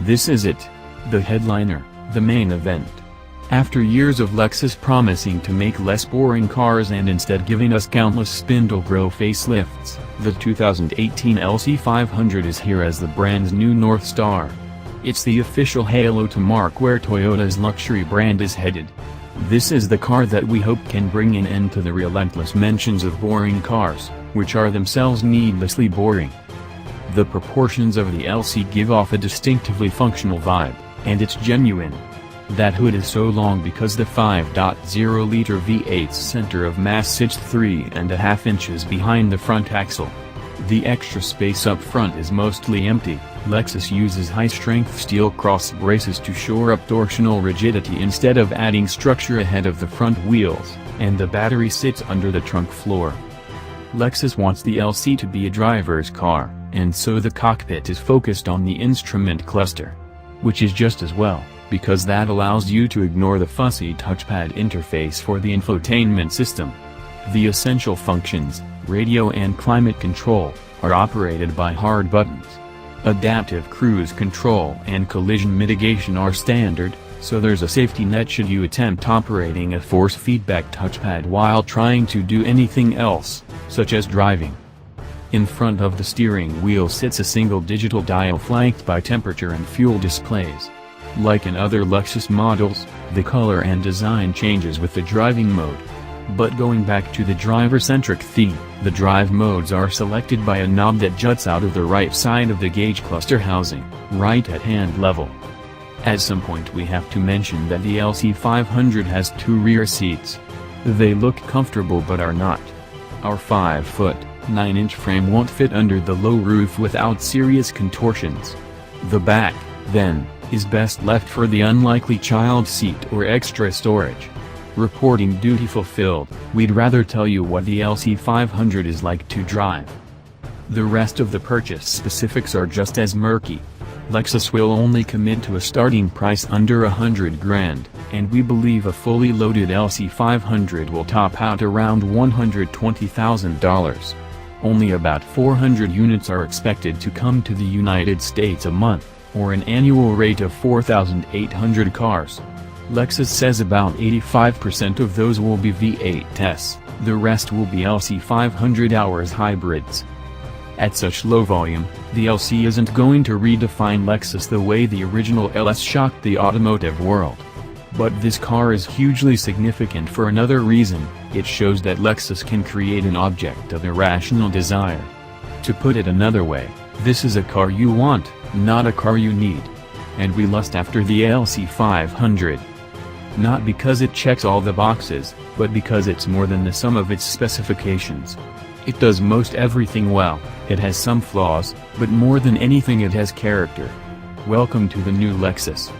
This is it. The headliner, the main event. After years of Lexus promising to make less boring cars and instead giving us countless spindle-grille facelifts, the 2018 LC500 is here as the brand's new North Star. It's the official halo to mark where Toyota's luxury brand is headed. This is the car that we hope can bring an end to the relentless mentions of boring cars, which are themselves needlessly boring. The proportions of the LC give off a distinctively functional vibe, and it's genuine. That hood is so long because the 5.0-liter V8's center of mass sits 3.5 inches behind the front axle. The extra space up front is mostly empty. Lexus uses high-strength steel cross braces to shore up torsional rigidity instead of adding structure ahead of the front wheels, and the battery sits under the trunk floor. Lexus wants the LC to be a driver's car, and so the cockpit is focused on the instrument cluster. Which is just as well, because that allows you to ignore the fussy touchpad interface for the infotainment system. The essential functions, radio and climate control, are operated by hard buttons. Adaptive cruise control and collision mitigation are standard, so there's a safety net should you attempt operating a force feedback touchpad while trying to do anything else, such as driving. In front of the steering wheel sits a single digital dial flanked by temperature and fuel displays. Like in other Lexus models, the color and design changes with the driving mode. But going back to the driver-centric theme, the drive modes are selected by a knob that juts out of the right side of the gauge cluster housing, right at hand level. At some point we have to mention that the LC500 has 2 rear seats. They look comfortable but are not. Our 5-foot, 9-inch frame won't fit under the low roof without serious contortions. The back, then, is best left for the unlikely child seat or extra storage. Reporting duty fulfilled, we'd rather tell you what the LC500 is like to drive. The rest of the purchase specifics are just as murky. Lexus will only commit to a starting price under $100,000, and we believe a fully loaded LC500 will top out around $120,000. Only about 400 units are expected to come to the United States a month, or an annual rate of 4,800 cars. Lexus says about 85% of those will be V8s, the rest will be LC500 hours hybrids. At such low volume, the LC isn't going to redefine Lexus the way the original LS shocked the automotive world. But this car is hugely significant for another reason: it shows that Lexus can create an object of irrational desire. To put it another way, this is a car you want, not a car you need. And we lust after the LC500. Not because it checks all the boxes, but because it's more than the sum of its specifications. It does most everything well, it has some flaws, but more than anything it has character. Welcome to the new Lexus.